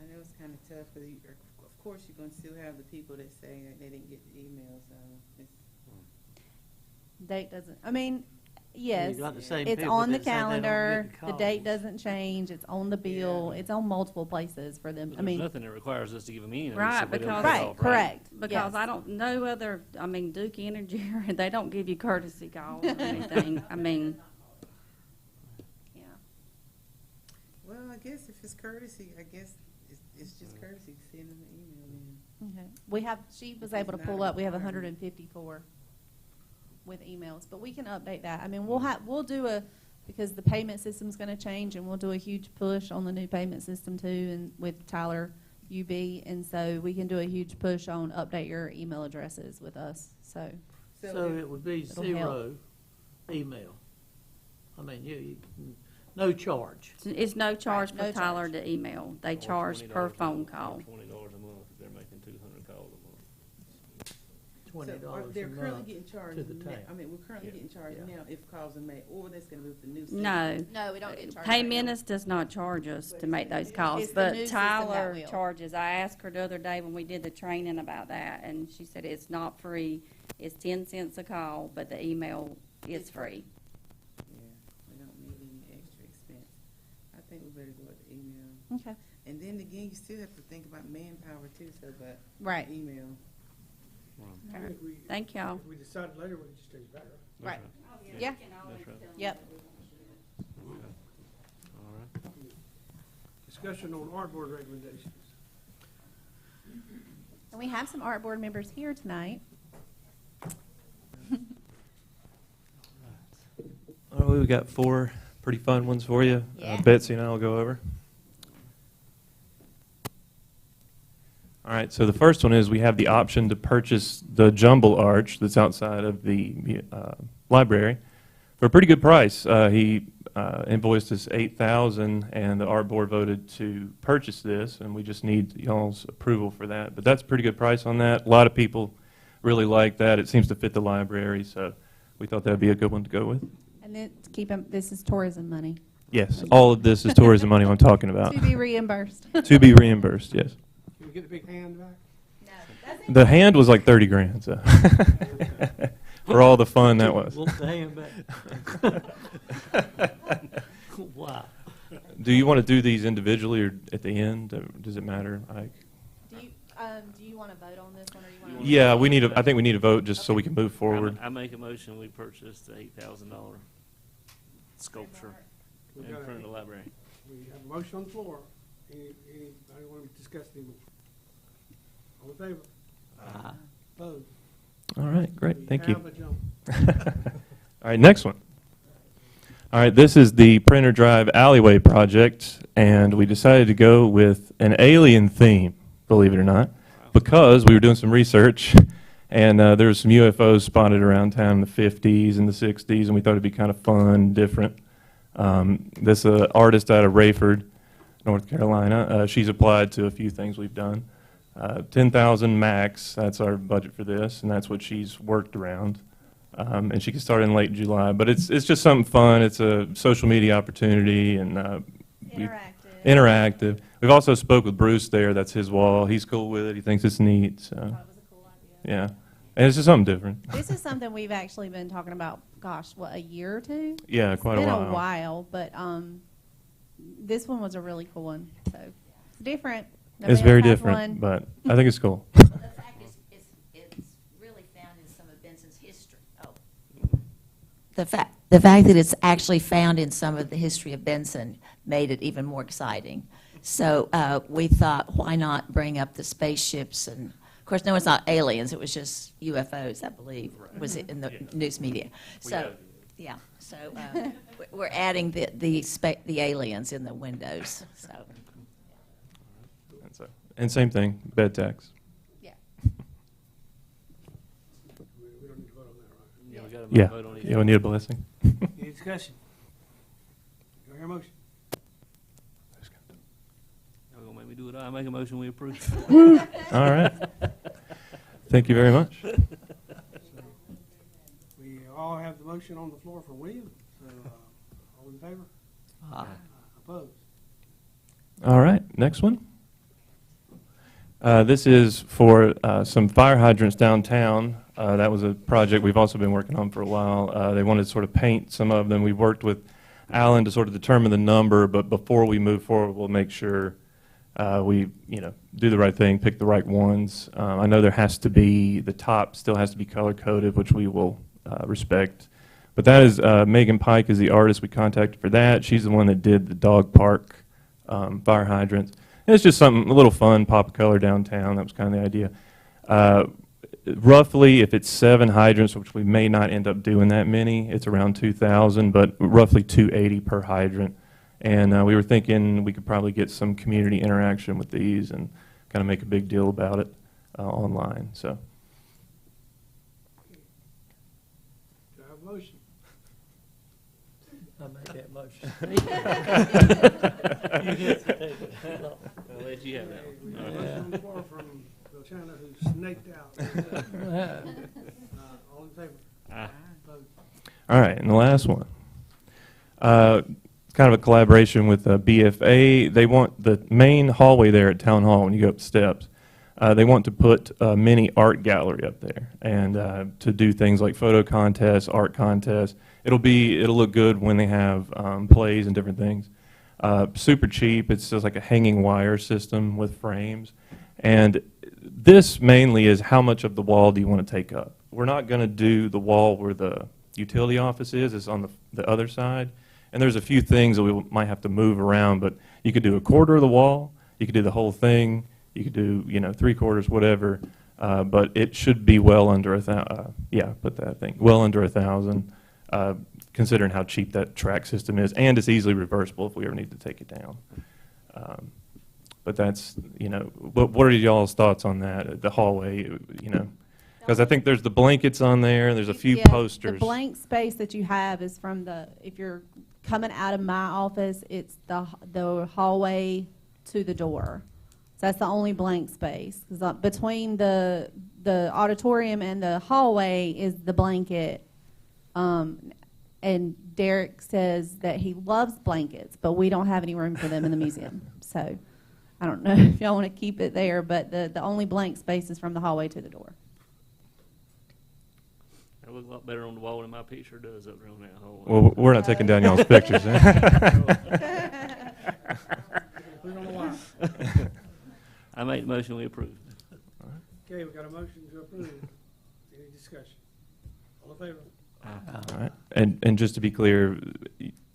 I know it's kind of tough, because of course you're going to still have the people that say that they didn't get the email, so it's. Date doesn't, yes, You got the same it's people on the that say they don't get calendar, the calls. date doesn't change, it's on the bill, it's on multiple places for them, there's nothing that requires us to give them any notice. Right, if we don't because- get Right, off, correct. Because yes. I don't know other. Duke Energy, they don't give you courtesy calls or anything. Yeah. Well, I guess if it's courtesy, I guess it's just courtesy to send them an email then. Okay. She was able to pull up, we have 154 with emails, but we can update that. We'll do because the payment system's gonna change, and we'll do a huge push on the new payment system too, and with Tyler UB, and so we can do a huge push on update your email addresses with us, so. So it would be It'll 0 email. No charge. It's no charge Right, no for Tyler charge. to email. They Or charge $20 per phone call. $20 a month if they're making 200 calls a month. $20 So a they're currently month. getting charged to the now. town. We're currently Yeah. getting charged Yeah. now if calls are made, or that's gonna be with the new system. No. No, we don't get charged. Pay Minutes does not charge us to make those calls, It's the new but system that Tyler will. charges. I asked her the other day when we did the training about that, and she said it's not free. It's 10 cents a call, but the email is free. Yeah, we don't need any extra expense. I think we better go with the email. Okay, And then again, you still have to think about manpower too, so but right, email. I think we- Thank y'all. If we decide later, we can just take it back, right? right, That's yeah, That's right. yep. All right. Discussion on art board recommendations. And we have some art board members here tonight. All right, we've got 4 pretty fun ones for you. Yeah. Betsy and I will go over. All right, so the first one is we have the option to purchase the jumble arch that's outside of the library for a pretty good price. He invoiced us $8,000, and the art board voted to purchase this, and we just need y'all's approval for that. But that's a pretty good price on that. A lot of people really like that. It seems to fit the library, so we thought that'd be a good one to go with. And then this is tourism money. Yes, all of this is tourism money I'm talking about. To be reimbursed. To be reimbursed, yes. Can we get the big hand back? No, that's The hand was like 30 grand, so. For all the fun that was. Want the hand back? Wow. Do you want to do these individually or at the end? Does it matter, Ike? Do you want to vote on this one, or you want Yeah, I think we need a vote just so we can move forward. I make a motion, we purchase the $8,000 sculpture We've in got front of the library. We have a motion on the floor. Anybody want to discuss the motion? All in favor? Opposed? All right, great, thank We you. have a jump. All right, next one. All right, this is the Printer Drive alleyway project, and we decided to go with an alien theme, believe it or not, because we were doing some research, and there was some UFOs spotted around town in the 50s and the 60s, and we thought it'd be kind of fun, different. This artist out of Rayford, North Carolina, she's applied to a few things we've done. 10,000 max, that's our budget for this, and that's what she's worked around. And she can start in late July, but it's just something fun. It's a social media opportunity and interactive. We've also spoke with Bruce there. That's his wall. He's cool with it. He thinks it's neat. So Thought it was a cool idea. yeah, and it's just something different. This is something we've actually been talking about, gosh, what, a year or two? Yeah, It's quite a been while. a while, but this one was a really cool one. So it's different. Nobody It's very else has different, one. but I think it's cool. The fact is, it's really found in some of Benson's history. Oh. The fact that it's actually found in some of the history of Benson made it even more exciting. So we thought, why not bring up the spaceships? And of course, no, it's not aliens. It was just UFOs, I believe, was it in the news media. So, yeah. So we're adding the aliens in the windows. So. And same thing, bed tax. Yeah. We don't need to vote on that, right? Yeah, we got Yeah, to vote on it. yeah, we need a blessing. Any discussion? Do I hear a motion? Y'all gonna make me do it? I make a motion, we approve. All right. Thank you very much. We all have the motion on the floor for William, so all in favor? Opposed? All right, next one. This is for some fire hydrants downtown. That was a project we've also been working on for a while. They wanted to sort of paint some of them. We worked with Alan to sort of determine the number, but before we move forward, we'll make sure we, do the right thing, pick the right ones. I know there has to be, the top still has to be color-coded, which we will respect. But that is, Megan Pike is the artist we contacted for that. She's the one that did the dog park fire hydrants. It's just something, a little fun, pop of color downtown. That was kind of the idea. Roughly, if it's 7 hydrants, which we may not end up doing that many, it's around 2,000, but roughly $280 per hydrant. And we were thinking we could probably get some community interaction with these and kind of make a big deal about it online. So, Do I have a motion? I make that motion. I'll let you have that We one. have a motion on the floor from Bill Chandler, who snaked out. All in favor? Aye. Opposed? all right, and the last one. Kind of a collaboration with BFA. They want the main hallway there at Town Hall when you go up the steps. They want to put a mini art gallery up there and to do things like photo contests, art contests. It'll look good when they have plays and different things. Super cheap. It's just like a hanging wire system with frames. And this mainly is how much of the wall do you want to take up. We're not going to do the wall where the utility office is. It's on the other side. And there's a few things that we might have to move around, but you could do a quarter of the wall. You could do the whole thing. You could do, 3/4, whatever. But it should be well under well under 1,000, considering how cheap that track system is, and it's easily reversible if we ever need to take it down. But that's, what are y'all's thoughts on that? The hallway, because I think there's the blankets on there, and there's a few Yeah, posters. The blank space that you have is from if you're coming out of my office, it's the hallway to the door. So that's the only blank space. 'Cause between the auditorium and the hallway is the blanket. And Derek says that he loves blankets, but we don't have any room for them in the museum. So I don't know if y'all want to keep it there, but the only blank space is from the hallway to the door. That looks a lot better on the wall than my picture does up there on that hallway. Well, we're not taking down y'all's pictures. Put it on the wall. I make the motion, we approve. Okay, we got a motion to approve. Any discussion? All in favor? All right. And just to be clear,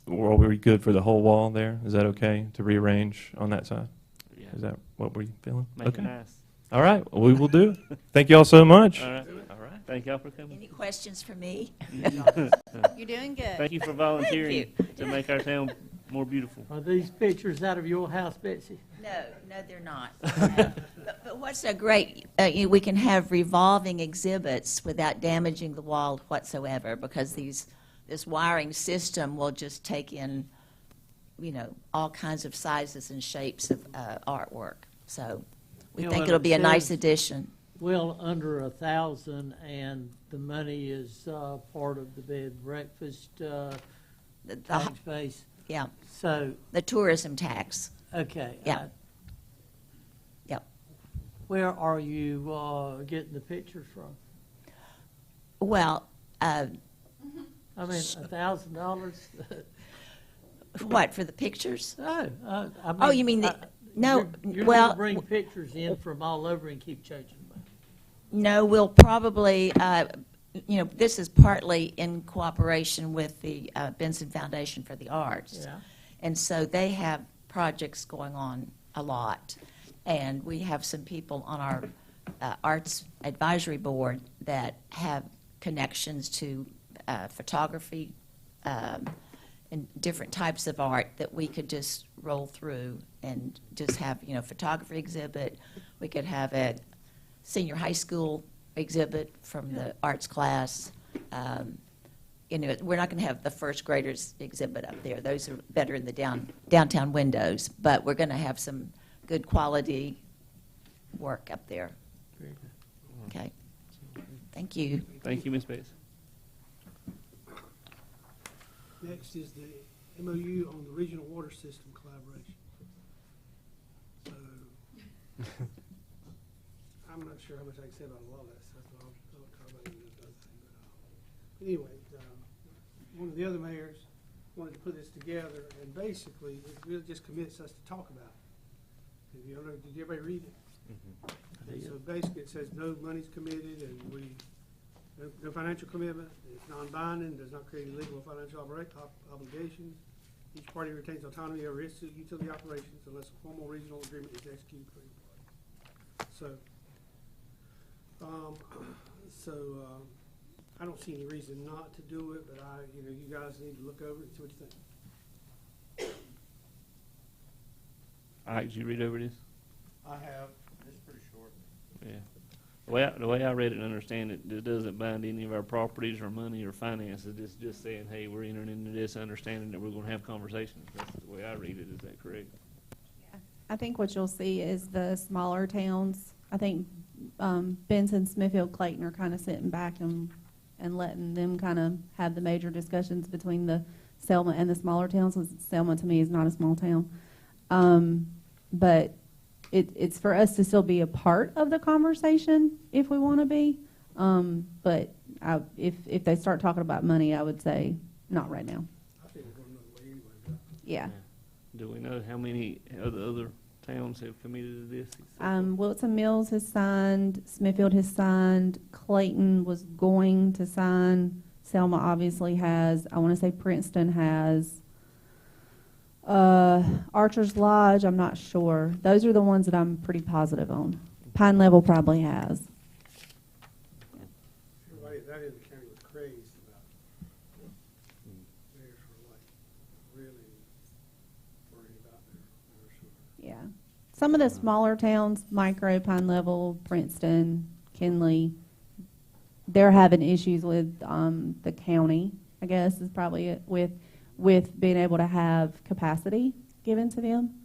are we good for the whole wall there? Is that okay to rearrange on that side? Yeah. Is that what we're feeling? Make it nice. All right, well, we will do it. Thank you all so much. All right. All right. Thank y'all for coming. Any questions for me? You're doing good. Thank you for volunteering to make our town more beautiful. Are these pictures out of your house, Betsy? No, they're not. But what's so great, we can have revolving exhibits without damaging the wall whatsoever, because this wiring system will just take in, all kinds of sizes and shapes of artwork. So we think and it'll be a it nice says, addition. well, under 1,000, and the money is part of the bed and breakfast tax base. Yeah, So, the tourism tax. okay. Yeah. Yep. Where are you getting the pictures from? Well, I mean, $1,000? what, for the pictures? No. I mean, Oh, you mean no, You're well, going to bring pictures in from all over and keep changing them. no, we'll probably, this is partly in cooperation with the Benson Foundation for the Arts. Yeah. And so they have projects going on a lot. And we have some people on our Arts Advisory Board that have connections to photography and different types of art that we could just roll through and just have, photography exhibit. We could have a senior high school exhibit from the arts class. We're not going to have the first graders exhibit up there. Those are better in the downtown windows. But we're going to have some good quality work up there. Very good. Okay. Thank you. Thank you, Ms. Bates. Next is the MOU on the regional water system collaboration. So, I'm not sure how much I can say about a lot of that stuff, but I'll talk about it in another thing. But anyway, one of the other mayors wanted to put this together, and basically, it really just commits us to talk about it. If you don't know, did everybody read it? And so basically, it says no money's committed, and no financial commitment. It's non-binding, does not create legal or financial obligations. Each party retains autonomy over its utility operations unless a formal regional agreement is executed between the parties. So, I don't see any reason not to do it, but you guys need to look over it and see what you think. All right, did you read over this? I have, it's pretty short. Yeah. The way I read it and understand it, it doesn't bind any of our properties or money or finances. It's just saying, hey, we're entering into this understanding that we're going to have conversations. That's the way I read it. Is that correct? I think what you'll see is the smaller towns. I think Benson, Smithfield, Clayton are kind of sitting back and letting them kind of have the major discussions between the Selma and the smaller towns. Selma, to me, is not a small town. But it's for us to still be a part of the conversation if we want to be. But if they start talking about money, I would say not right now. I think we're going another way anyway. But Yeah. Do we know how many other towns have committed to this? Wilson Mills has signed. Smithfield has signed. Clayton was going to sign. Selma obviously has. I want to say Princeton has. Archer's Lodge, I'm not sure. Those are the ones that I'm pretty positive on. Pine Level probably has. everybody that in the county was crazed about it. Mayors were like really worried about their sort of. Yeah. Some of the smaller towns, Micro, Pine Level, Princeton, Kinley, they're having issues with the county, I guess is probably it, with being able to have capacity given to them.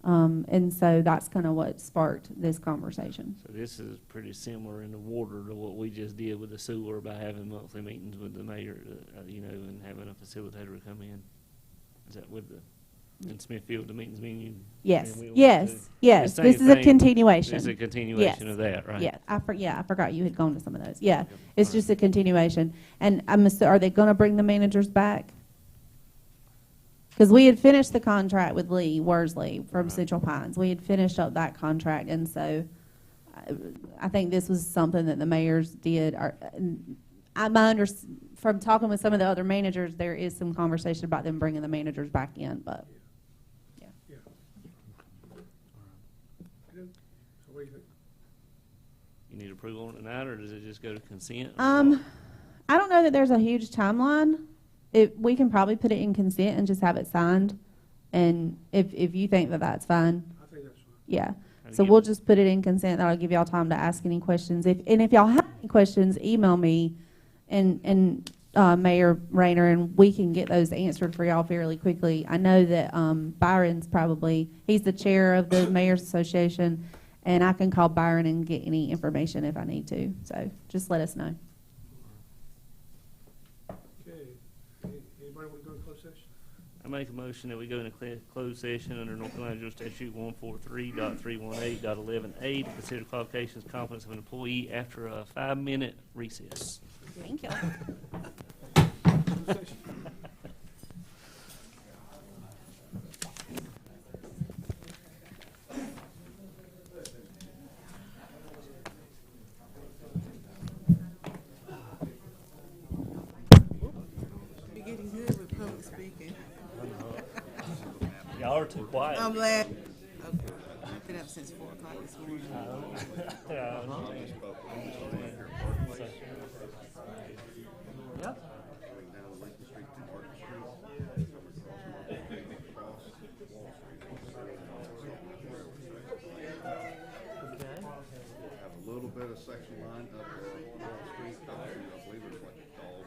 And so that's kind of what sparked this conversation. So this is pretty similar in the water to what we just did with the sewer by having monthly meetings with the mayor, and having a facilitator come in. Is that with the? in Smithfield, the meetings venue. Yes, and we want yes, to- yes. the This same is a thing. continuation. It's a continuation Yes. of that, right? Yeah, I forgot you had gone to some of those. Yeah, it's Alright. just a continuation. And are they gonna bring the managers back? Because we had finished the contract with Lee Worsley from Right. Central Pines. We had finished up that contract, and so I think this was something that the mayors did. From talking with some of the other managers, there is some conversation about them bringing the managers back in, but, yeah. Yeah. So what do you think? You need approval on it tonight, or does it just go to consent? or I don't know that there's a huge timeline. We can probably put it in consent and just have it signed. And if you think that that's fine, I think that's fine. yeah. How to So get- we'll just put it in consent. That'll give y'all time to ask any questions. If y'all have any questions, email me and Mayor Rayner, and we can get those answered for y'all fairly quickly. I know that Byron's he's the chair of the Mayor's Association, and I can call Byron and get any information if I need to. So just let us know. Okay. Anybody want to go to closed session? I make a motion that we go into closed session under North Carolina General Statute 143.318.11A to consider qualifications, competence of an employee after a 5-minute recess. Thank you. Closed session. You're getting good with public speaking. Y'all are too quiet. I'm glad. Okay. I've been up since 4 o'clock this morning. Have a little bit of section line up Wall Street, I believe it's like a dog